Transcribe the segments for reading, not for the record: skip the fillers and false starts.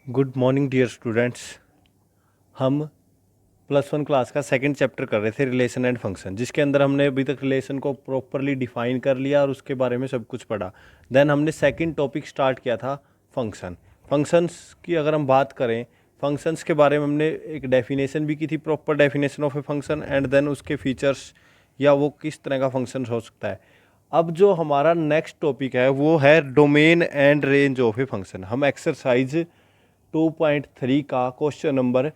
Good morning dear students. हम +1 class का second chapter कर रहे थे रिलेशन एंड फंक्शन, जिसके अंदर हमने अभी तक रिलेशन को प्रॉपरली डिफाइन कर लिया और उसके बारे में सब कुछ पढ़ा। देन हमने सेकंड टॉपिक स्टार्ट किया था फंक्शन। फंक्शंस की अगर हम बात करें, फंक्शंस के बारे में हमने एक डेफिनेशन भी की थी, proper definition of a function, and then उसके फीचर्स या वो किस तरह का फंक्शन हो सकता है। अब जो हमारा नेक्स्ट टॉपिक है वो है domain and range of a function. हम एक्सरसाइज 2.3 का क्वेश्चन नंबर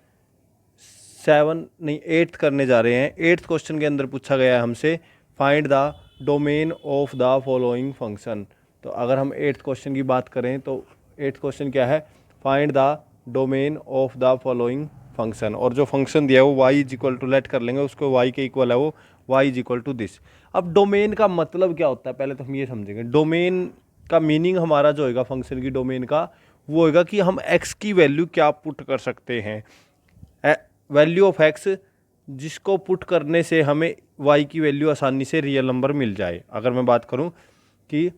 8 करने जा रहे हैं। 8th क्वेश्चन के अंदर पूछा गया है हमसे find the domain of the following function. तो अगर हम 8th क्वेश्चन की बात करें तो 8th क्वेश्चन क्या है, find the domain of the following function. और जो फंक्शन दिया है वो y is equal to, let कर लेंगे उसको, y के इक्वल है वो, y is equal to this. अब डोमेन का मतलब क्या होता है पहले तो हम ये समझेंगे। डोमेन का मीनिंग हमारा जो होगा फंक्शन की डोमेन का, वो होगा कि हम x की वैल्यू क्या पुट कर सकते हैं। वैल्यू ऑफ x जिसको पुट करने से हमें y की वैल्यू आसानी से रियल नंबर मिल जाए। अगर मैं बात करूं कि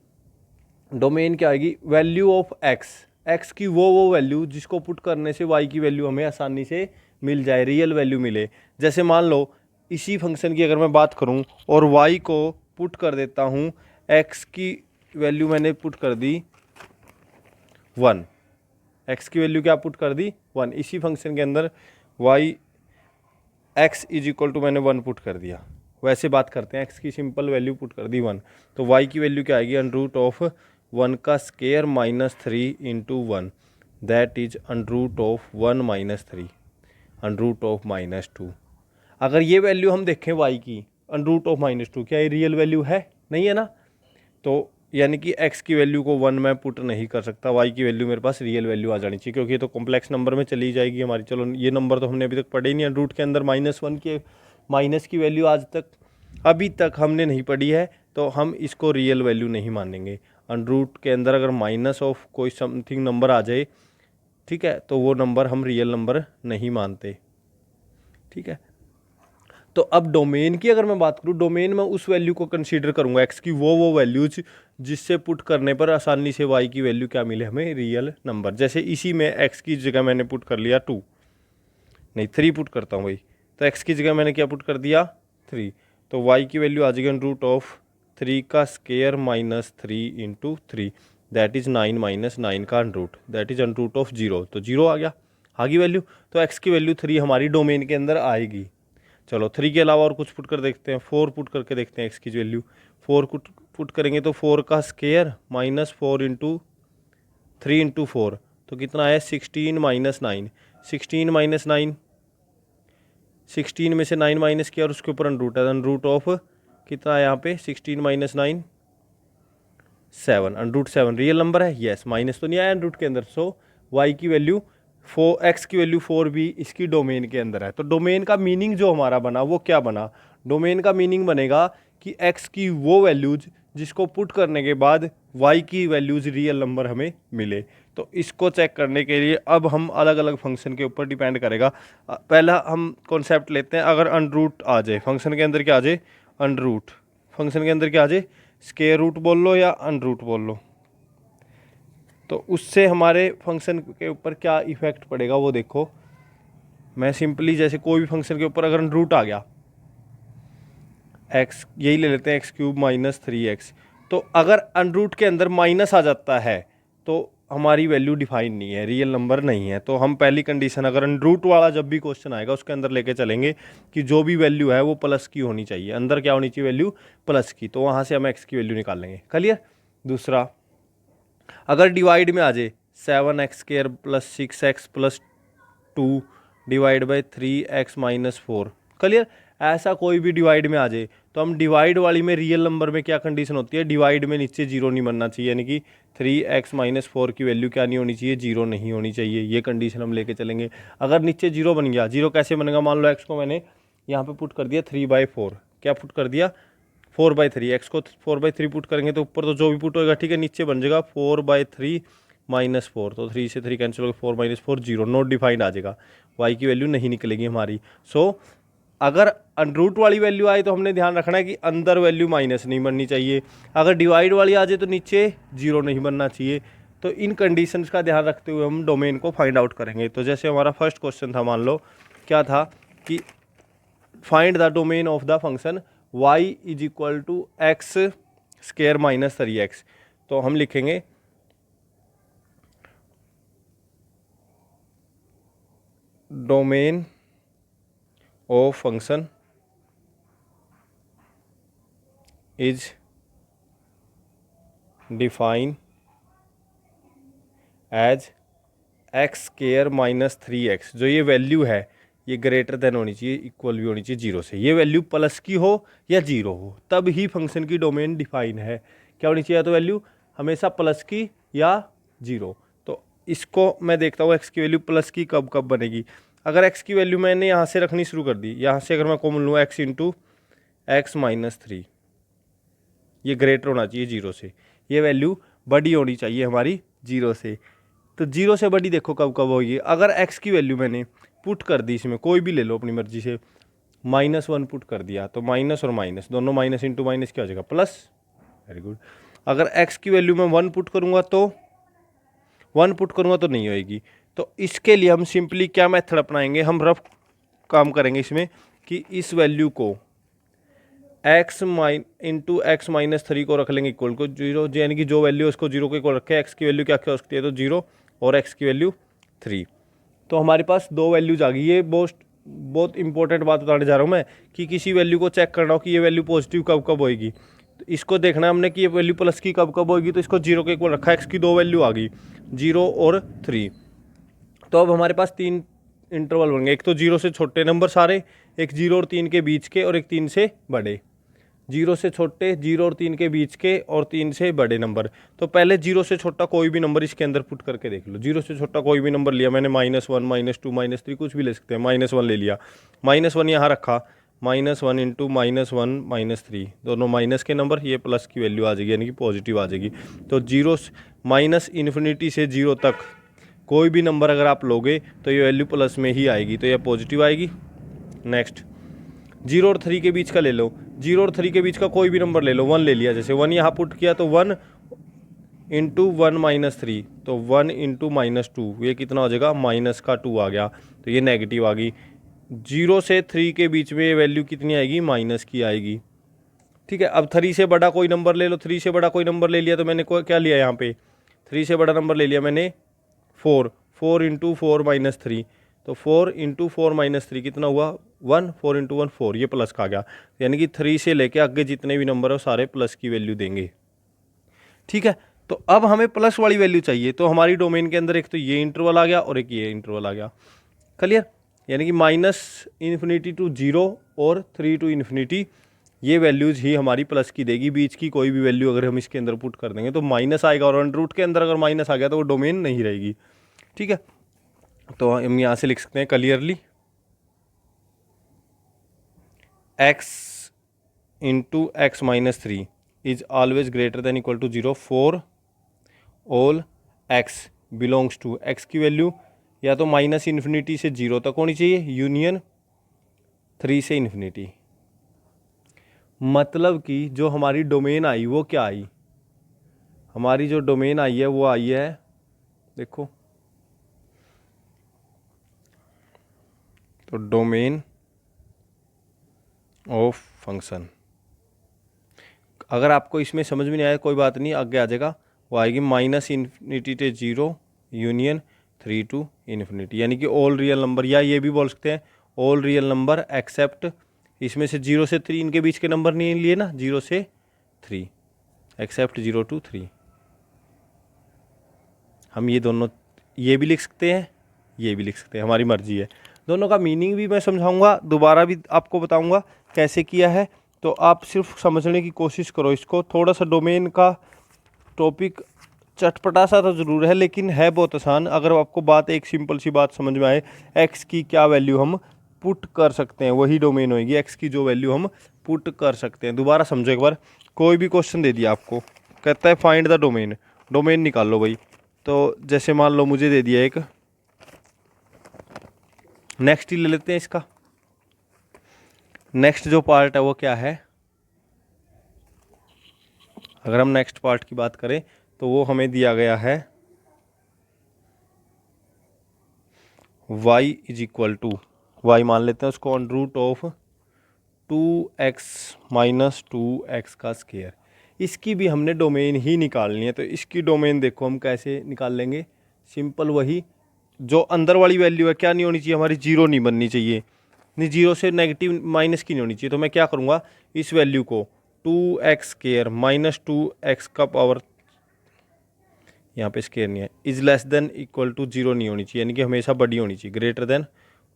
डोमेन क्या आएगी, वैल्यू ऑफ x की वो वैल्यू जिसको पुट करने से y की वैल्यू हमें आसानी से मिल जाए, रियल वैल्यू मिले। जैसे मान लो इसी फंक्शन की अगर मैं बात करूं और y को पुट कर देता हूं, x की वैल्यू मैंने पुट कर दी 1, x की वैल्यू क्या पुट कर दी 1। इसी फंक्शन के अंदर y x is equal to मैंने 1 पुट कर दिया। वैसे बात करते हैं, x की सिंपल वैल्यू पुट कर दी 1, तो y की वैल्यू क्या आएगी, अंडर रूट ऑफ 1 का square -3 into 1, that is under root of 1 - 3 under root of -2। अगर ये वैल्यू हम देखें y की अंडर रूट ऑफ -2, क्या ये रियल वैल्यू है? नहीं है ना। तो यानी कि x की वैल्यू को 1 में पुट नहीं कर सकता, y की वैल्यू मेरे पास रियल वैल्यू आ जानी चाहिए, क्योंकि ये तो कॉम्प्लेक्स नंबर में चली जाएगी हमारी। चलो ये नंबर तो हमने अभी तक पढ़े ही नहीं। रूट के अंदर -1 के माइनस की वैल्यू आज तक अभी तक हमने नहीं पढ़ी है, तो हम इसको रियल वैल्यू नहीं मानेंगे। अंडर रूट के अंदर अगर माइनस ऑफ कोई समथिंग नंबर आ जाए, ठीक है, तो वो नंबर हम रियल नंबर नहीं मानते। ठीक है, तो अब डोमेन की अगर मैं बात करूँ, डोमेन में उस वैल्यू को कंसीडर करूंगा x की वो वैल्यूज जिससे पुट करने पर आसानी से y की वैल्यू क्या मिले हमें, रियल नंबर। जैसे इसी में x की जगह मैंने पुट कर लिया 2, नहीं 3 पुट करता हूँ भाई, तो x की जगह मैंने क्या पुट कर दिया 3, तो y की वैल्यू आ जाएगी रूट ऑफ 3 का स्केयर -3 इंटू 3, दैट इज 9 - 9 का रूट, that is under root of 0, तो 0 आ गया, आ गई वैल्यू। तो x की वैल्यू 3 हमारी डोमेन के अंदर आएगी। चलो 3 के अलावा और कुछ पुट कर देखते हैं, 4 पुट करके देखते हैं x की वैल्यू। 4 पुट करेंगे तो 4 का स्केयर -4 इंटू 3 इंटू 4, तो कितना है 16 - 9, 16 - 9, 16 में से 9 माइनस किया और उसके ऊपर अनरूट है, अनरूट ऑफ कितना है यहाँ पे 16 - 9 7, अनरूट 7 रियल नंबर है, यस, माइनस तो नहीं आया अनरूट के अंदर। सो y की वैल्यू 4, x की वैल्यू 4 भी इसकी डोमेन के अंदर है। तो डोमेन का मीनिंग जो हमारा बना वो क्या बना, डोमेन का मीनिंग बनेगा कि x की वो वैल्यूज जिसको पुट करने के बाद y की वैल्यूज रियल नंबर हमें मिले। तो इसको चेक करने के लिए अब हम अलग अलग फंक्शन के ऊपर डिपेंड करेगा। पहला हम कॉन्सेप्ट लेते हैं, अगर अनरूट आ जाए फंक्शन के अंदर, क्या आ जाए अनरूट, फंक्शन के अंदर क्या आ जाए, स्क्वायर रूट बोल लो या अनरूट बोल लो, तो उससे हमारे फंक्शन के ऊपर क्या इफेक्ट पड़ेगा वो देखो। मैं सिंपली जैसे कोई भी फंक्शन के ऊपर अगर रूट आ गया, x यही ले लेते हैं x³ - 3x, तो अगर अनरूट के अंदर माइनस आ जाता है तो हमारी वैल्यू डिफाइन नहीं है, रियल नंबर नहीं है। तो हम पहली कंडीशन, अगर अनरूट वाला जब भी क्वेश्चन आएगा उसके अंदर लेके चलेंगे कि जो भी वैल्यू है वो प्लस की होनी चाहिए, अंदर क्या होनी चाहिए वैल्यू, प्लस की, तो वहाँ से हम x की वैल्यू निकाल लेंगे। क्लियर। दूसरा, अगर डिवाइड में आ जाए 7x² + 6x + 2 divide by 3x - 4, clear, ऐसा कोई भी डिवाइड में आ जाए तो हम डिवाइड वाली में रियल नंबर में क्या कंडीशन होती है, डिवाइड में नीचे 0 नहीं बनना चाहिए, यानी कि 3x - 4 की वैल्यू क्या नहीं होनी चाहिए, 0 नहीं होनी चाहिए। ये कंडीशन हम लेके चलेंगे। अगर नीचे 0 बन गया, 0 कैसे बनेगा, मान लो x को मैंने यहाँ पे पुट कर दिया 3/4, क्या पुट कर दिया 4/3, एक्स को 4/3 पुट करेंगे तो ऊपर तो जो भी पुट होगा, ठीक है, नीचे बन जाएगा 4/3 - 4, तो 3 से 3 कैंसिल होगा, 4 - 4 0, नॉट डिफाइंड आ जाएगा, y की वैल्यू नहीं निकलेगी हमारी। सो अगर अनरूट वाली वैल्यू आए तो हमने ध्यान रखना है कि अंदर वैल्यू माइनस नहीं बननी चाहिए। अगर डिवाइड वाली आ जाए तो नीचे 0 नहीं बनना चाहिए। तो इन कंडीशंस का ध्यान रखते हुए हम डोमेन को फाइंड आउट करेंगे। तो जैसे हमारा फर्स्ट क्वेश्चन था, मान लो क्या था कि find the domain of the function y is equal to X square minus 3x। तो हम लिखेंगे domain of function is define as X square minus 3x। जो ये वैल्यू है ये ग्रेटर देन होनी चाहिए, इक्वल भी होनी चाहिए 0 से। ये वैल्यू प्लस की हो या 0 हो तब ही फंक्शन की डोमेन डिफाइन है। क्या होनी चाहिए? तो वैल्यू हमेशा प्लस की या 0। तो इसको मैं देखता हूँ एक्स की वैल्यू प्लस की कब कब बनेगी। अगर एक्स की वैल्यू मैंने यहाँ से रखनी शुरू कर दी, यहाँ से अगर मैं कॉमन लूँ एक्स इंटू एक्स माइनस 3, ये ग्रेटर होना चाहिए 0 से। ये वैल्यू बड़ी होनी चाहिए हमारी 0 से। तो 0 से बड़ी देखो कब कब होगी। अगर x की वैल्यू मैंने पुट कर दी, इसमें कोई भी ले लो अपनी मर्जी से, -1 पुट कर दिया तो माइनस और माइनस दोनों माइनस इंटू माइनस क्या हो जाएगा? प्लस। Very good. अगर x की वैल्यू में 1 पुट करूँगा तो 1 पुट करूँगा तो नहीं होएगी। तो इसके लिए हम सिंपली क्या मेथड अपनाएंगे, हम रफ काम करेंगे इसमें कि इस वैल्यू को x इंटू एक्स माइनस 3 को रख लेंगे इक्वल को 0, यानी कि जो वैल्यू उसको 0 के इक्वल रखे। x की वैल्यू क्या क्या हो सकती है? तो 0 और x की वैल्यू 3। तो हमारे पास दो वैल्यूज आ गई। ये बहुत इंपॉर्टेंट बात बताने जा रहा हूँ मैं कि किसी वैल्यू को चेक करना हो कि ये वैल्यू पॉजिटिव कब कब होएगी। तो इसको देखना है हमने कि ये वैल्यू प्लस की कब कब होएगी। तो इसको 0 के इक्वल रखा, एक्स की दो वैल्यू आ गई 0 और 3। तो अब हमारे पास 3 इंटरवल बन गए। एक तो 0 से छोटे नंबर सारे, एक 0 और 3 के बीच के, और एक 3 से बड़े। 0 से छोटे, 0 और 3 के बीच के, और 3 से बड़े नंबर। तो पहले 0 से छोटा कोई भी नंबर इसके अंदर पुट करके देख लो। 0 से छोटा कोई भी नंबर लिया मैंने, -1 -2 -3 कुछ भी ले सकते हैं। -1 ले लिया, -1 यहाँ रखा, -1 इंटू -1 -3 दोनों माइनस के नंबर, ये प्लस की वैल्यू आ जाएगी यानी कि पॉजिटिव आ जाएगी। तो 0 माइनस इन्फिनिटी से 0 तक कोई भी नंबर अगर आप लोगे तो ये वैल्यू प्लस में ही आएगी, तो ये पॉजिटिव आएगी। नेक्स्ट 0 और 3 के बीच का ले लो। 0 और 3 के बीच का कोई भी नंबर ले लो। 1 ले लिया, जैसे 1 यहाँ पुट किया तो 1 इंटू 1 -3, तो 1 इंटू -2, ये कितना हो जाएगा? माइनस का 2 आ गया, तो ये नेगेटिव आ गई। 0 से 3 के बीच में ये वैल्यू कितनी आएगी? माइनस की आएगी। ठीक है, अब 3 से बड़ा कोई नंबर ले लो। 3 से बड़ा कोई नंबर ले लिया तो मैंने क्या लिया यहाँ पे? 3 से बड़ा नंबर ले लिया मैंने 4। 4 इंटू 4 -3, तो 4 इंटू 4 -3 कितना हुआ? 1। 4 इंटू 1 4, ये प्लस का आ गया। यानी कि 3 से लेके आगे जितने भी नंबर है वो सारे प्लस की वैल्यू देंगे। ठीक है, तो अब हमें प्लस वाली वैल्यू चाहिए। तो हमारी डोमेन के अंदर एक तो ये इंटरवल आ गया और एक ये इंटरवल आ गया। क्लियर? यानी कि -∞ टू 0 और 3 टू इन्फिनिटी, ये वैल्यूज ही हमारी प्लस की देगी। बीच की कोई भी वैल्यू अगर हम इसके अंदर पुट कर देंगे तो माइनस आएगा, और अंडर रूट के अंदर अगर माइनस आ गया तो वो डोमेन नहीं रहेगी। ठीक है, तो हम यहाँ से लिख सकते हैं clearly x into X minus 3 is always greater than equal to 0 for all x belongs to. x की वैल्यू या तो -∞ से 0 तक होनी चाहिए, यूनियन 3 से इन्फिनिटी। मतलब कि जो हमारी डोमेन आई वो क्या आई? हमारी जो डोमेन आई है वो आई है, देखो तो डोमेन ऑफ फंक्शन। अगर आपको इसमें समझ में नहीं आया कोई बात नहीं, आगे आ जाएगा। वो आएगी -∞ से 0 यूनियन 3 टू इन्फिनिटी, यानी कि ऑल रियल नंबर, या ये भी बोल सकते हैं ऑल रियल नंबर एक्सेप्ट, इसमें से 0 से 3 इनके बीच के नंबर नहीं लिए ना, 0 से 3 एक्सेप्ट 0 टू 3। हम ये दोनों, ये भी लिख सकते हैं, ये भी लिख सकते हैं, हमारी मर्जी है। दोनों का मीनिंग भी मैं समझाऊंगा, दोबारा भी आपको बताऊंगा कैसे किया है। तो आप सिर्फ समझने की कोशिश करो इसको। थोड़ा सा डोमेन का टॉपिक चटपटा सा तो ज़रूर है, लेकिन है बहुत आसान। अगर आपको बात, एक सिंपल सी बात समझ में आए, एक्स की क्या वैल्यू हम पुट कर सकते हैं, वही डोमेन होगी। एक्स की जो वैल्यू हम पुट कर सकते हैं। दोबारा समझो एक बार। कोई भी क्वेश्चन दे दिया आपको, कहता है फाइंड द डोमेन, डोमेन निकाल लो भाई। तो जैसे मान लो मुझे दे दिया एक, नेक्स्ट ही ले लेते हैं इसका। नेक्स्ट जो पार्ट है वो क्या है? अगर हम नेक्स्ट पार्ट की बात करें तो वो हमें दिया गया है Y is equal to, Y मान लेते हैं उसको under root of 2x minus 2x का स्क्वायर। इसकी भी हमने डोमेन ही निकालनी है, तो इसकी डोमेन देखो हम कैसे निकाल लेंगे। सिंपल वही, जो अंदर वाली वैल्यू है क्या नहीं होनी चाहिए हमारी, जीरो नहीं बननी चाहिए, नहीं जीरो से नेगेटिव माइनस की नहीं होनी चाहिए। तो मैं क्या करूँगा, इस वैल्यू को 2x स्क्वायर माइनस 2x का पावर, यहाँ पे स्क्वायर नहीं है, is less than equal to zero नहीं होनी चाहिए, यानी कि हमेशा बड़ी होनी चाहिए, ग्रेटर देन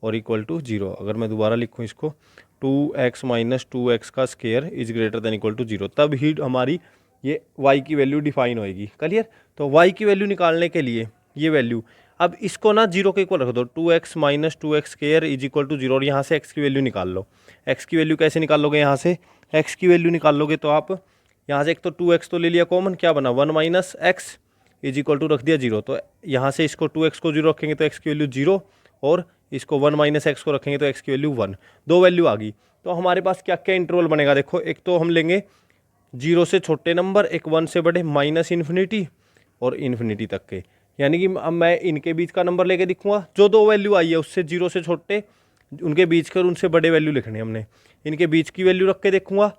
और इक्वल टू जीरो। अगर मैं दोबारा लिखूँ इसको, 2x माइनस 2x का square is greater than equal to zero, तब ही हमारी ये y की वैल्यू डिफाइन होएगी। क्लियर। तो y की वैल्यू निकालने के लिए ये वैल्यू, अब इसको ना जीरो के इक्वल रख दो, 2x minus 2x square is equal to zero, और यहाँ से x की वैल्यू निकाल लो। x की वैल्यू कैसे निकाल लोगे, यहाँ से x की वैल्यू निकाल लोगे तो आप यहाँ से एक तो 2x तो ले लिया कॉमन, क्या बना 1 minus X is equal to रख दिया जीरो। तो यहाँ से इसको 2x को जीरो रखेंगे तो x की वैल्यू जीरो, और इसको 1 माइनस एक्स को रखेंगे तो x की वैल्यू 1, दो वैल्यू आ गई। तो हमारे पास क्या क्या इंटरवल बनेगा, देखो एक तो हम लेंगे जीरो से छोटे नंबर, एक 1 से बड़े माइनस इन्फिनिटी और इन्फिनिटी तक के, यानी कि अब मैं इनके बीच का नंबर लेके दिखूंगा, जो दो वैल्यू आई है उससे जीरो से छोटे उनके बीच के और उनसे बड़े वैल्यू लिखने हमने, इनके बीच की वैल्यू रख के देखूंगा,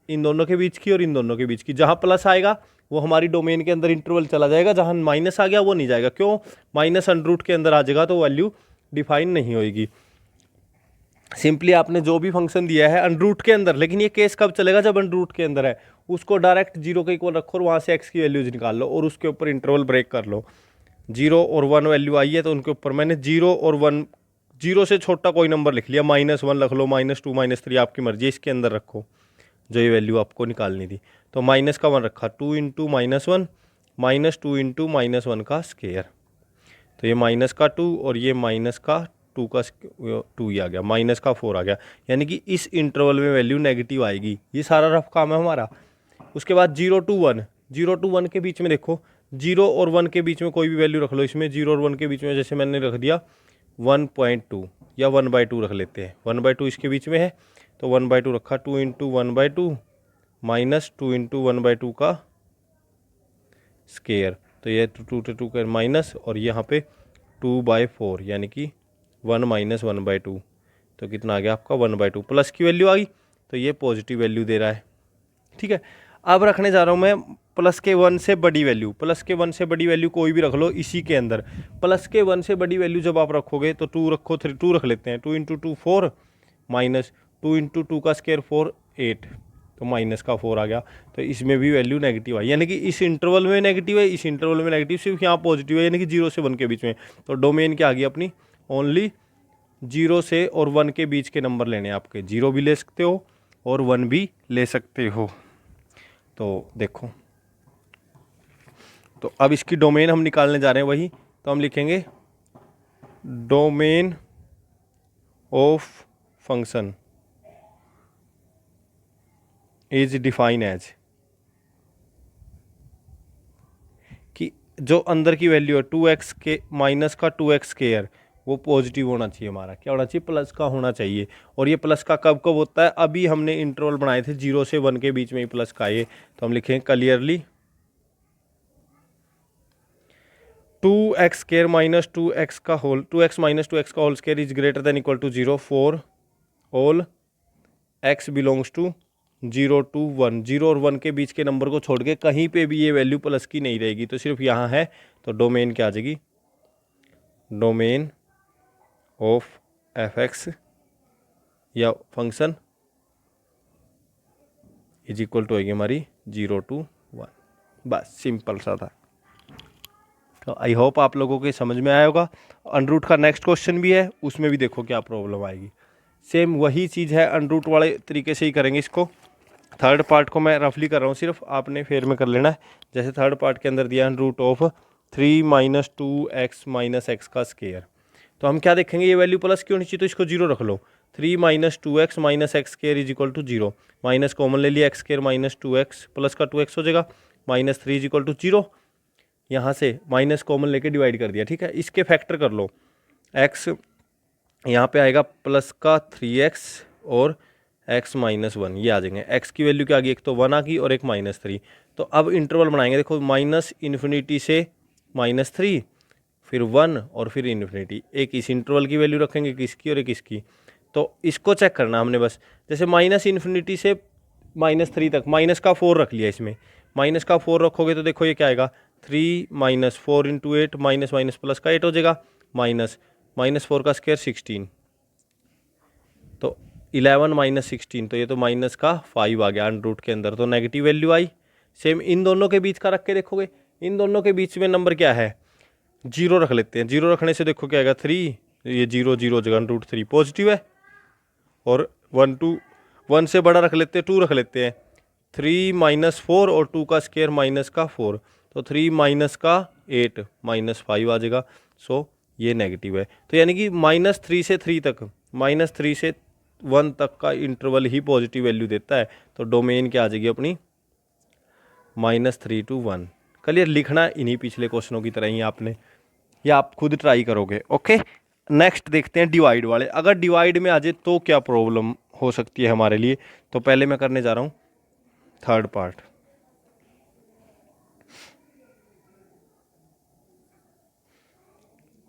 इन दोनों के बीच की और इन दोनों के बीच की। जहाँ प्लस आएगा वो हमारी डोमेन के अंदर इंटरवल चला जाएगा, जहाँ माइनस आ गया वो नहीं जाएगा। क्यों, माइनस अंडर रूट के अंदर आ जाएगा तो वैल्यू डिफाइन नहीं होगी। सिंपली आपने जो भी फंक्शन दिया है अंडर रूट के अंदर, लेकिन ये केस कब चलेगा, जब अंडर रूट के अंदर है, उसको डायरेक्ट जीरो के इक्वल रखो और वहाँ से एक्स की वैल्यूज निकाल लो और उसके ऊपर इंटरवल ब्रेक कर लो। जीरो और 1 वैल्यू आई है तो उनके ऊपर मैंने जीरो और 1, जीरो से छोटा कोई नंबर लिख लिया, -1 रख लो, -2 -3 आपकी मर्जी, इसके अंदर रखो जो ये वैल्यू आपको निकालनी थी। तो माइनस का 1 रखा, 2 इंटू -1 -2 इंटू -1 का स्क्वायर, तो ये माइनस का 2 और ये माइनस का 2 का 2 ही आ गया, माइनस का 4 आ गया, यानी कि इस इंटरवल में वैल्यू नेगेटिव आएगी। ये सारा रफ काम है हमारा। उसके बाद 0 to 1, 0 to 1 के बीच में देखो, 0 और 1 के बीच में कोई भी वैल्यू रख लो, इसमें 0 और 1 के बीच में जैसे मैंने रख दिया 1.2 या 1/2 रख लेते हैं, 1/2 इसके बीच में है तो 1/2 रखा, 2 इंटू 1/2 माइनस 2 इंटू 1/2 का स्केयर, तो ये 2 से 2 का माइनस, और यहाँ पे 2/4 यानी कि 1 माइनस 1/2, तो कितना आ गया आपका 1/2, प्लस की वैल्यू आ गई तो ये पॉजिटिव वैल्यू दे रहा है। ठीक है, अब रखने जा रहा हूँ मैं प्लस के 1 से बड़ी वैल्यू, प्लस के 1 से बड़ी वैल्यू कोई भी रख लो इसी के अंदर। प्लस के 1 से बड़ी वैल्यू जब आप रखोगे तो 2 रखो, 2 रख लेते हैं, 2 इंटू 2 4 माइनस 2 इंटू 2 का स्क्वायर 4 8, तो माइनस का 4 आ गया, तो इसमें भी वैल्यू नेगेटिव आई, यानी कि इस इंटरवल में नेगेटिव है, इस इंटरवल में नेगेटिव, सिर्फ यहाँ पॉजिटिव है, यानी कि 0 से 1 के बीच में। तो डोमेन क्या आ गई अपनी, ओनली 0 से और 1 के बीच के नंबर लेने आपके, 0 भी ले सकते हो और 1 भी ले सकते हो। तो देखो, तो अब इसकी डोमेन हम निकालने जा रहे हैं वही, तो हम लिखेंगे domain of function is define as, कि जो अंदर की वैल्यू है 2x के माइनस का 2x स्क्वायर वो पॉजिटिव होना चाहिए, हमारा क्या होना चाहिए, प्लस का होना चाहिए। और ये प्लस का कब कब होता है, अभी हमने इंटरवल बनाए थे 0 से 1 के बीच में ही प्लस का, ये तो हम लिखेंगे clearly 2x square minus 2x का होल 2x माइनस 2x का whole square is greater than equal to 0 for all x belongs to 0 to 1, 0 और 1 के बीच के नंबर को छोड़ के कहीं पे भी ये वैल्यू प्लस की नहीं रहेगी, तो सिर्फ यहाँ है, तो डोमेन क्या आ जाएगी, डोमेन ऑफ f(x) या फंक्शन इज इक्वल टू होगी हमारी 0 to 1, बस सिंपल सा था। तो आई होप आप लोगों के समझ में आया होगा। अंडर रूट का नेक्स्ट क्वेश्चन भी है, उसमें भी देखो क्या प्रॉब्लम आएगी, सेम वही चीज़ है, अंडर रूट वाले तरीके से ही करेंगे इसको। थर्ड पार्ट को मैं रफली कर रहा हूँ, सिर्फ आपने फेर में कर लेना है। जैसे थर्ड पार्ट के अंदर दिया under root of 3 minus 2x minus X का स्क्वायर, तो हम क्या देखेंगे, ये वैल्यू प्लस क्यों नहीं चाहिए, तो इसको 0 रख लो, 3 minus 2x minus X square is equal to 0, minus common ले लिया, x square minus 2x plus का 2x हो जाएगा, -3 इज इक्वल टू 0, यहाँ से माइनस कॉमन लेके डिवाइड कर दिया। ठीक है, इसके फैक्टर कर लो, x यहाँ पे आएगा प्लस का 3x और x माइनस 1, ये आ जाएंगे। x की वैल्यू क्या आ गई, एक तो 1 आ गई और एक -3। तो अब इंटरवल बनाएंगे, देखो माइनस इन्फिनिटी से -3, फिर 1 और फिर इन्फिनिटी। एक इस इंटरवल की वैल्यू रखेंगे, किसकी और एक इसकी। तो इसको चेक करना हमने बस, जैसे माइनस इन्फिनिटी से -3 तक, माइनस का 4 रख लिया इसमें, माइनस का 4 रखोगे तो देखो ये क्या आएगा, 3 - 4 × 8, माइनस माइनस प्लस का 8 हो जाएगा, माइनस -4 का स्क्वायर 16, तो 11 - 16, तो ये तो माइनस का 5 आ गया अंडर के अंदर, तो negative value I. Same in दोनों के बीच का रख के देखोगे, इन दोनों के बीच में नंबर क्या है, 0 रख लेते हैं। 0 रखने से देखो क्या आएगा, 3, ये 0 0 जगह √3 पॉजिटिव है। और 1 से बड़ा रख लेते हैं, 2 रख लेते हैं, 3 - 4 और 2 का स्क्वायर -4, तो 3 - 8 -5 आ जाएगा। सो ये नेगेटिव है। तो यानी कि -3 से 3 तक, -3 से 1 तक का इंटरवल ही पॉजिटिव वैल्यू देता है। तो डोमेन क्या आ जाएगी अपनी, -3 to 1। क्लियर, लिखना इन्हीं पिछले क्वेश्चनों की तरह ही आपने, या आप खुद ट्राई करोगे। ओके, नेक्स्ट देखते हैं डिवाइड वाले। अगर डिवाइड में आ जाए तो क्या प्रॉब्लम हो सकती है हमारे लिए। तो पहले मैं करने जा रहा हूँ थर्ड पार्ट।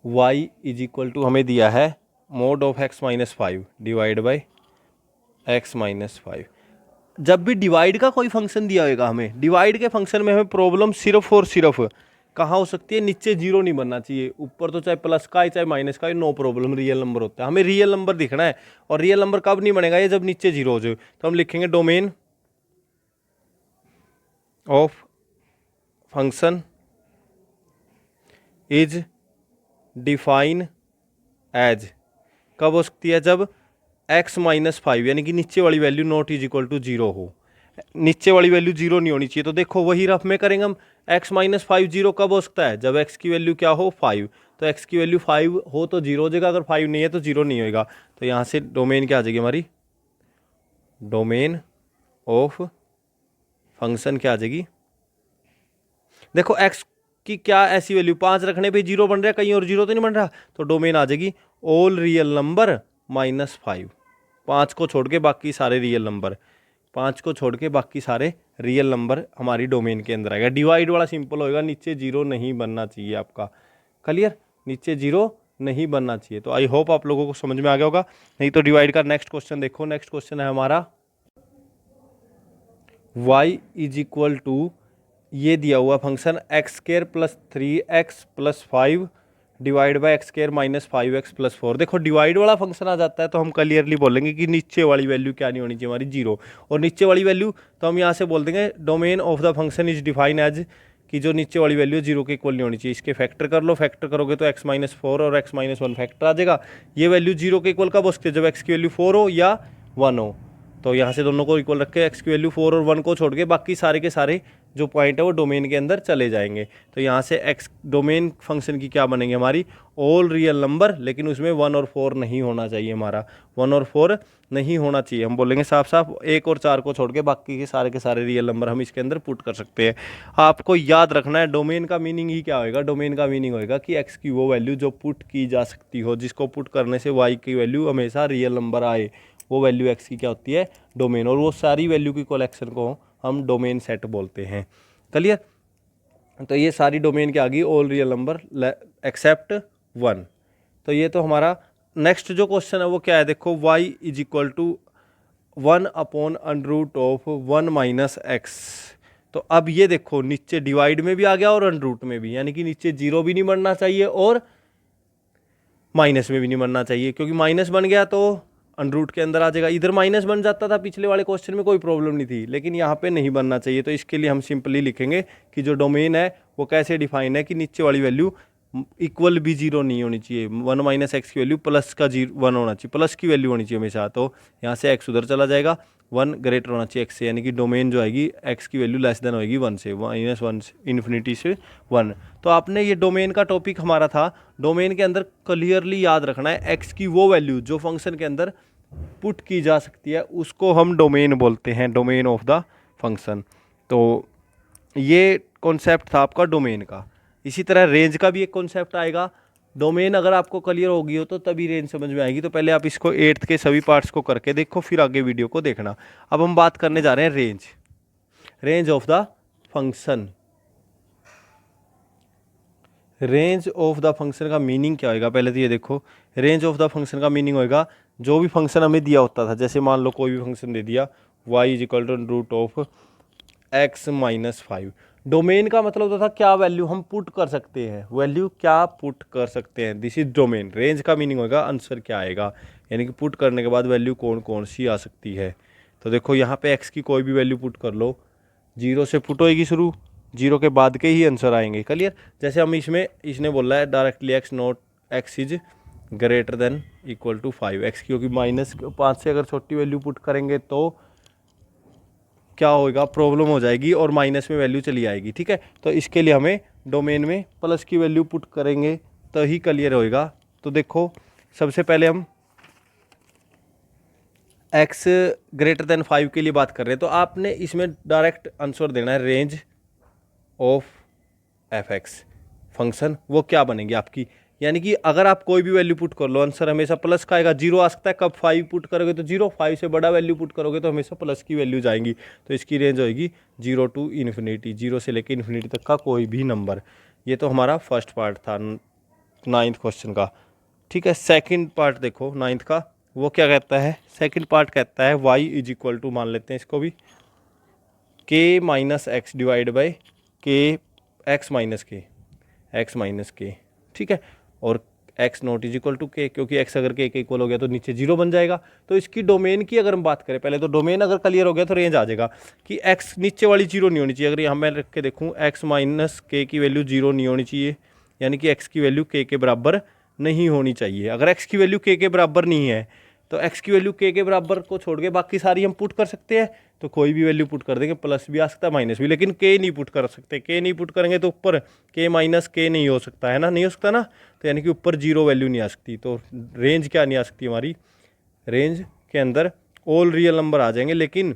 y = हमें दिया है mod of x - 5 divide by x - 5। जब भी डिवाइड का कोई फंक्शन दिया होगा हमें, डिवाइड के फंक्शन में हमें प्रॉब्लम सिर्फ और सिर्फ कहाँ हो सकती है, नीचे 0 नहीं बनना चाहिए। ऊपर तो चाहे प्लस का है चाहे माइनस का है, नो प्रॉब्लम, रियल नंबर होता है। हमें रियल नंबर दिखना है, और रियल नंबर कब नहीं बनेगा, ये जब नीचे 0 हो जाए। तो हम लिखेंगे domain of function is define as, कब हो सकती है, जब x - 5 यानी कि नीचे वाली value not is equal to 0 हो। नीचे वाली वैल्यू 0 नहीं होनी चाहिए। तो देखो वही रफ में करेंगे हम, x - 5 0 कब हो सकता है, जब x की वैल्यू क्या हो, 5। तो x की वैल्यू 5 हो तो 0 हो जाएगा, अगर 5 नहीं है तो 0 नहीं होएगा। तो यहाँ से डोमेन क्या आ जाएगी हमारी, डोमेन ऑफ फंक्शन क्या आ जाएगी, देखो x की क्या ऐसी वैल्यू, 5 रखने पे 0 बन रहा है, कहीं और 0 तो नहीं बन रहा। तो डोमेन आ जाएगी ऑल रियल नंबर -5। 5 को छोड़ के बाकी सारे रियल नंबर, 5 को छोड़ के बाकी सारे रियल नंबर हमारी डोमेन के अंदर आएगा। डिवाइड वाला सिंपल होएगा, नीचे 0 नहीं बनना चाहिए आपका। क्लियर, नीचे 0 नहीं बनना चाहिए। तो आई होप आप लोगों को समझ में आ गया होगा। नहीं तो डिवाइड का नेक्स्ट क्वेश्चन देखो। नेक्स्ट क्वेश्चन है हमारा y = ये दिया हुआ function x² + 3x + 5 divide by x² - 5x + 4। देखो डिवाइड वाला फंक्शन आ जाता है तो हम क्लियरली बोलेंगे कि नीचे वाली वैल्यू क्या नहीं होनी चाहिए हमारी, 0। और नीचे वाली वैल्यू तो हम यहाँ से बोल देंगे domain of the function is define as, कि जो नीचे वाली वैल्यू 0 के इक्वल नहीं होनी चाहिए। इसके फैक्टर कर लो, फैक्टर करोगे तो x - 4 और x - 1 फैक्टर आ जाएगा। ये वैल्यू 0 के इक्वल कब हो सकती है, जब x की वैल्यू 4 हो या 1 हो। तो यहाँ से दोनों को इक्वल रख के x की वैल्यू 4 और 1 को छोड़ के बाकी सारे के सारे जो पॉइंट है वो डोमेन के अंदर चले जाएंगे। तो यहाँ से x डोमेन फंक्शन की क्या बनेंगे हमारी, ऑल रियल नंबर, लेकिन उसमें 1 और 4 नहीं होना चाहिए हमारा, 1 और 4 नहीं होना चाहिए। हम बोलेंगे साफ साफ 1 और 4 को छोड़ के बाकी के सारे रियल नंबर हम इसके अंदर पुट कर सकते हैं। आपको याद रखना है डोमेन का मीनिंग ही क्या होएगा, डोमेन का मीनिंग होएगा कि x की वो वैल्यू जो पुट की जा सकती हो, जिसको पुट करने से y की वैल्यू हमेशा रियल नंबर आए, वो वैल्यू x की क्या होती है, डोमेन। और वो सारी वैल्यू की कलेक्शन को हम डोमेन सेट बोलते हैं। क्लियर, तो ये सारी डोमेन क्या आ गई, ऑल रियल नंबर एक्सेप्ट 1। तो ये तो हमारा नेक्स्ट जो क्वेश्चन है वो क्या है, देखो y = 1/√(1 - x)। तो अब ये देखो नीचे डिवाइड में भी आ गया और अंडर में भी, यानी कि नीचे 0 भी नहीं बनना चाहिए और माइनस में भी नहीं बनना चाहिए, क्योंकि माइनस बन गया तो अंडर के अंदर आ जाएगा। इधर माइनस बन जाता था पिछले वाले क्वेश्चन में, कोई प्रॉब्लम नहीं थी, लेकिन यहाँ पे नहीं बनना चाहिए। तो इसके लिए हम सिंपली लिखेंगे कि जो डोमेन है वो कैसे डिफाइन है, कि नीचे वाली वैल्यू इक्वल भी 0 नहीं होनी चाहिए, 1 - x की वैल्यू प्लस का 1 होना चाहिए, प्लस की वैल्यू होनी चाहिए हमेशा। तो यहाँ से x उधर चला जाएगा, 1 ग्रेटर होना चाहिए x से, यानी कि डोमेन जो आएगी x की वैल्यू लेस देन होगी 1 से, -1 इन्फिनिटी से 1। तो आपने ये डोमेन का टॉपिक हमारा था, डोमेन के अंदर क्लियरली याद रखना है x की वो वैल्यू जो फंक्शन के अंदर पुट की जा सकती है उसको हम डोमेन बोलते हैं, डोमेन ऑफ द फंक्शन। तो ये कॉन्सेप्ट था आपका डोमेन का। इसी तरह रेंज का भी एक कॉन्सेप्ट आएगा। डोमेन अगर आपको क्लियर होगी हो तो तभी रेंज समझ में आएगी। तो पहले आप इसको 8th के सभी पार्ट्स को करके देखो, फिर आगे वीडियो को देखना। अब हम बात करने जा रहे हैं range, range of the function. Range of the function का मीनिंग क्या होगा, पहले तो ये देखो, रेंज ऑफ द फंक्शन का मीनिंग होगा जो भी फंक्शन हमें दिया होता था, जैसे मान लो कोई भी फंक्शन दे दिया y equal to root of x minus 5। Domain का मतलब होता था क्या वैल्यू हम पुट कर सकते हैं, वैल्यू क्या पुट कर सकते हैं, दिस इज डोमेन। रेंज का मीनिंग होगा आंसर क्या आएगा, यानी कि पुट करने के बाद वैल्यू कौन कौन सी आ सकती है। तो देखो यहाँ पे x की कोई भी वैल्यू पुट कर लो, 0 से पुट होएगी शुरू, 0 के बाद के ही आंसर आएंगे। क्लियर, जैसे हम इसने बोला है directly x is greater than equal to 5, x क्योंकि -5 से अगर छोटी वैल्यू पुट करेंगे तो क्या होएगा, प्रॉब्लम हो जाएगी और माइनस में वैल्यू चली आएगी। ठीक है, तो इसके लिए हमें डोमेन में प्लस की वैल्यू पुट करेंगे तो ही क्लियर होएगा। तो देखो सबसे पहले हम x ग्रेटर देन 5 के लिए बात कर रहे हैं, तो आपने इसमें डायरेक्ट आंसर देना है रेंज ऑफ f(x) फंक्शन, वो क्या बनेगी आपकी, यानी कि अगर आप कोई भी वैल्यू पुट कर लो आंसर हमेशा प्लस का आएगा। 0 आ सकता है, कब 5 पुट करोगे तो 0, 5 से बड़ा वैल्यू पुट करोगे तो हमेशा प्लस की वैल्यू जाएंगी। तो इसकी रेंज होगी 0 टू इन्फिनिटी, 0 से लेकर इन्फिनिटी तक का कोई भी नंबर। ये तो हमारा फर्स्ट पार्ट था 9th क्वेश्चन का। ठीक है, सेकंड पार्ट देखो 9th का, वो क्या कहता है, सेकंड पार्ट कहता है y इज इक्वल टू, मान लेते हैं इसको भी, k minus X divide by K X minus K, ठीक है, और x not is equal to K, क्योंकि x अगर k के इक्वल हो गया तो नीचे 0 बन जाएगा। तो इसकी डोमेन की अगर हम बात करें, पहले तो डोमेन अगर क्लियर हो गया तो रेंज आ जाएगा कि x नीचे वाली 0 नहीं होनी चाहिए। अगर यहाँ मैं रख के देखूँ x माइनस के की वैल्यू 0 नहीं होनी चाहिए, यानी कि x की वैल्यू k के बराबर नहीं होनी चाहिए। अगर x की वैल्यू k के बराबर नहीं है तो x की वैल्यू k के बराबर को छोड़ के बाकी सारी हम पुट कर सकते हैं, तो कोई भी वैल्यू पुट कर देंगे, प्लस भी आ सकता है माइनस भी, लेकिन k नहीं पुट कर सकते। k नहीं पुट करेंगे तो ऊपर k माइनस के नहीं हो सकता है ना, नहीं हो सकता ना, तो यानी कि ऊपर 0 वैल्यू नहीं आ सकती। तो रेंज क्या नहीं आ सकती हमारी, रेंज के अंदर ऑल रियल नंबर आ जाएंगे लेकिन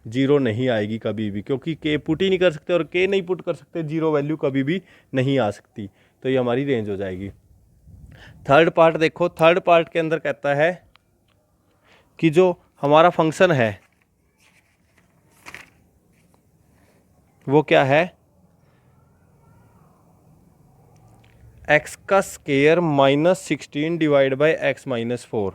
0 नहीं आएगी कभी भी, क्योंकि k पुट ही नहीं कर सकते और k नहीं पुट कर सकते, 0 वैल्यू कभी भी नहीं आ सकती। तो ये हमारी रेंज हो जाएगी। थर्ड पार्ट देखो, थर्ड पार्ट के अंदर कहता है कि जो हमारा फंक्शन है वो क्या है, x का square -16 divide by x minus 4,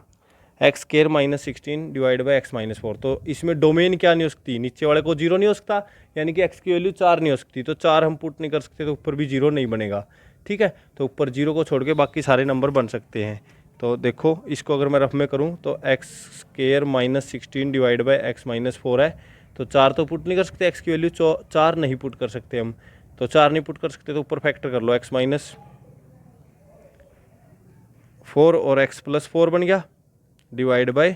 x square -16 divide by x minus 4। तो इसमें डोमेन क्या नहीं हो सकती, नीचे वाले को 0 नहीं हो सकता, यानी कि x की वैल्यू 4 नहीं हो सकती, तो 4 हम पुट नहीं कर सकते, तो ऊपर भी 0 नहीं बनेगा। ठीक है, तो ऊपर 0 को छोड़ के बाकी सारे नंबर बन सकते हैं। तो देखो इसको अगर मैं रफ में करूँ तो x square -16 divide by x minus 4 है, तो 4 तो पुट नहीं कर सकते, x की वैल्यू 4 नहीं पुट कर सकते हम, तो 4 नहीं पुट कर सकते तो ऊपर फैक्टर कर लो, x माइनस 4 और x प्लस 4 बन गया divide by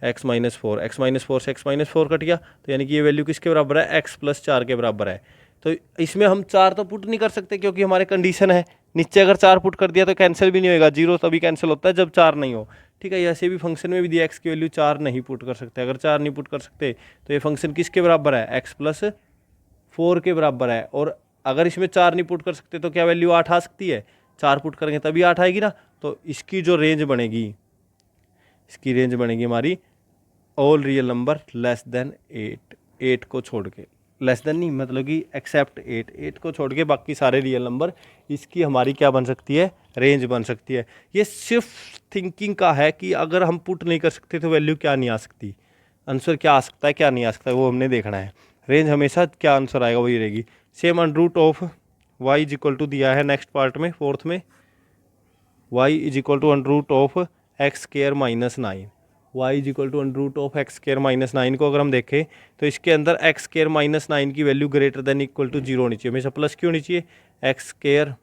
x minus 4, x minus 4 से x माइनस 4 कट गया, तो यानी कि ये वैल्यू किसके बराबर है, x प्लस 4 के बराबर है। तो इसमें हम 4 तो पुट नहीं कर सकते क्योंकि हमारे कंडीशन है, नीचे अगर 4 पुट कर दिया तो कैंसिल भी नहीं होगा, 0 तभी कैंसिल होता है जब 4 नहीं हो। ठीक है, ऐसे भी फंक्शन में भी दिया x की वैल्यू 4 नहीं पुट कर सकते, अगर 4 नहीं पुट कर सकते तो ये फंक्शन किसके बराबर है, x प्लस 4 के बराबर है। और अगर इसमें 4 नहीं पुट कर सकते तो क्या वैल्यू 8 आ सकती है, 4 पुट करेंगे तभी 8 आएगी ना। तो इसकी जो रेंज बनेगी, इसकी रेंज बनेगी हमारी all real number less than 8, 8 को छोड़ के, लेस देन नहीं मतलब कि एक्सेप्ट 8, 8 को छोड़ के बाकी सारे रियल नंबर, इसकी हमारी क्या बन सकती है, रेंज बन सकती है। ये सिर्फ थिंकिंग का है कि अगर हम पुट नहीं कर सकते तो वैल्यू क्या नहीं आ सकती, आंसर क्या आ सकता है क्या नहीं आ सकता है वो हमने देखना है। रेंज हमेशा क्या आंसर आएगा वही रहेगी। Same under of y is equal to दिया है नेक्स्ट पार्ट में, फोर्थ में, y is equal to under of X square minus 9, y is equal to under of X square minus 9 को अगर हम देखें तो इसके अंदर एक्स स्केयर माइनस 9 की value greater than equal to 0 होनी चाहिए, हमेशा प्लस की होनी चाहिए, X square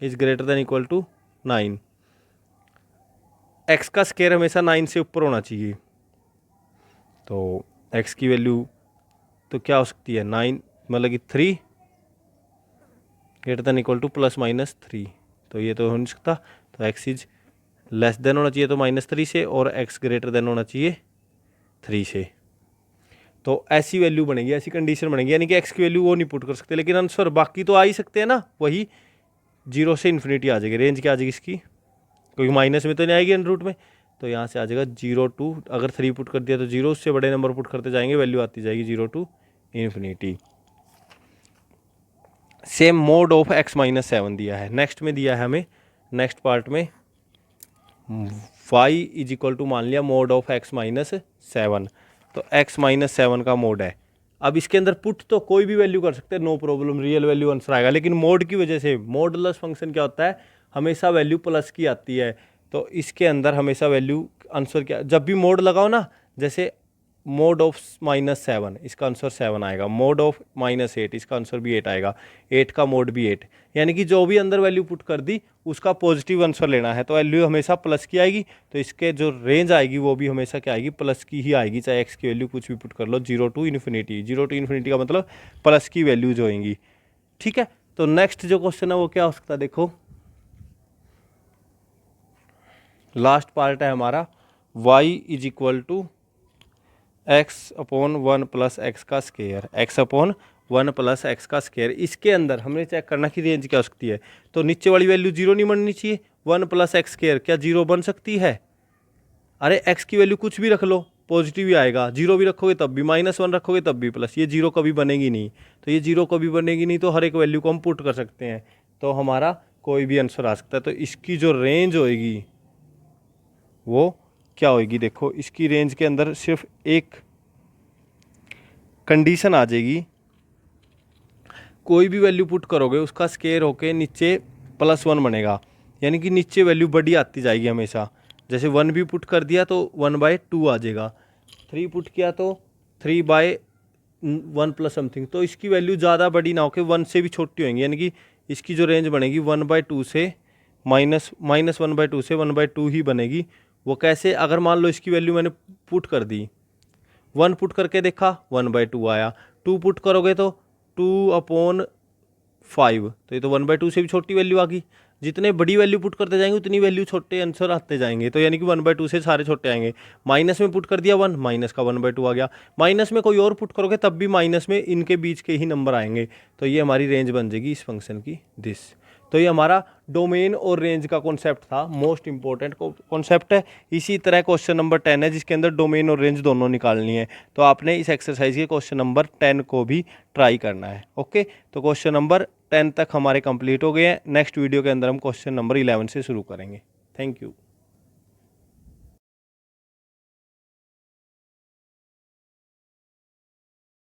is greater than equal to 9, X का स्केयर हमेशा 9 से ऊपर होना चाहिए। तो एक्स की वैल्यू तो क्या हो सकती है, 9 मतलब कि 3 greater than equal two plus minus 3, तो ये तो हो नहीं सकता। तो एक्स इज लेस देन होना चाहिए तो -3 से, और x ग्रेटर देन होना चाहिए 3 से। तो ऐसी वैल्यू बनेगी, ऐसी कंडीशन बनेगी, यानी कि x की वैल्यू वो नहीं पुट कर सकते, लेकिन आंसर बाकी तो आ ही सकते हैं ना, वही 0 से इन्फिनिटी आ जाएगी। रेंज क्या आ जाएगी इसकी, क्योंकि माइनस में तो नहीं आएगी अंडर रूट में, तो यहाँ से आ जाएगा 0 टू, अगर 3 पुट कर दिया तो 0, उससे बड़े नंबर पुट करते जाएंगे वैल्यू आती जाएगी 0 to infinity. Same mod of x minus 7 दिया है। नेक्स्ट में दिया है हमें, नेक्स्ट पार्ट में y इज इक्वल टू मान लिया मोड ऑफ x माइनस 7, तो x माइनस 7 का मोड है। अब इसके अंदर पुट तो कोई भी वैल्यू कर सकते हैं, no problem, real value answer आएगा। लेकिन मोड की वजह से, मॉडुलस फंक्शन क्या होता है, हमेशा वैल्यू प्लस की आती है। तो इसके अंदर हमेशा वैल्यू आंसर क्या, जब भी मोड लगाओ ना, जैसे मोड ऑफ माइनस 7, इसका आंसर 7 आएगा। मोड ऑफ माइनस 8, इसका आंसर भी 8 आएगा। 8 का मोड भी 8, यानी कि जो भी अंदर वैल्यू पुट कर दी उसका पॉजिटिव आंसर लेना है, तो वैल्यू हमेशा प्लस की आएगी। तो इसके जो रेंज आएगी वो भी हमेशा क्या आएगी, प्लस की ही आएगी, चाहे एक्स की वैल्यू कुछ भी पुट कर लो। 0 टू इन्फिनिटी, 0 टू इन्फिनिटी का मतलब प्लस की वैल्यूज होएंगी। ठीक है, तो नेक्स्ट जो क्वेश्चन है वो क्या हो सकता है, देखो लास्ट पार्ट है हमारा, y is equal to x upon 1 plus x का square, x upon 1 plus x का स्केयर। इसके अंदर हमने चेक करना कि रेंज क्या हो सकती है। तो नीचे वाली वैल्यू 0 नहीं बननी चाहिए, 1 प्लस एक्स स्केयर क्या 0 बन सकती है? अरे एक्स की वैल्यू कुछ भी रख लो, पॉजिटिव ही आएगा। 0 भी रखोगे तब भी, -1 रखोगे तब भी प्लस, ये 0 कभी बनेगी नहीं। तो ये 0 कभी बनेगी नहीं, तो हर एक वैल्यू को हम पुट कर सकते हैं, तो हमारा कोई भी आंसर आ सकता है। तो इसकी जो रेंज होएगी वो क्या होएगी, देखो इसकी रेंज के अंदर सिर्फ एक कंडीशन आ जाएगी, कोई भी वैल्यू पुट करोगे उसका स्केयर होके नीचे +1 बनेगा, यानी कि नीचे वैल्यू बड़ी आती जाएगी हमेशा। जैसे 1 भी पुट कर दिया तो 1/2 आ जाएगा, 3 पुट किया तो 3/1 प्लस समथिंग। तो इसकी वैल्यू ज़्यादा बड़ी ना होकर 1 से भी छोटी होंगी, यानी कि इसकी जो रेंज बनेगी 1/2 से -1/2 से 1/2 ही बनेगी। वो कैसे, अगर मान लो इसकी वैल्यू मैंने पुट कर दी, 1 पुट करके देखा 1/2 आया, 2 पुट करोगे तो 2/5, तो ये तो 1/2 से भी छोटी वैल्यू आ गई। जितने बड़ी वैल्यू पुट करते जाएंगे उतनी वैल्यू छोटे आंसर आते जाएंगे, तो यानी कि 1/2 से सारे छोटे आएंगे। माइनस में पुट कर दिया 1, माइनस का 1/2 आ गया। माइनस में कोई और पुट करोगे तब भी माइनस में इनके बीच के ही नंबर आएंगे। तो ये हमारी रेंज बन जाएगी इस फंक्शन की दिस। तो ये हमारा डोमेन और रेंज का कॉन्सेप्ट था, मोस्ट इंपॉर्टेंट कॉन्सेप्ट है। इसी तरह क्वेश्चन नंबर 10 है जिसके अंदर डोमेन और रेंज दोनों निकालनी है। तो आपने इस एक्सरसाइज के क्वेश्चन नंबर 10 को भी ट्राई करना है। ओके, तो क्वेश्चन नंबर 10 तक हमारे कंप्लीट हो गए हैं। नेक्स्ट वीडियो के अंदर हम क्वेश्चन नंबर 11 से शुरू करेंगे। Thank you.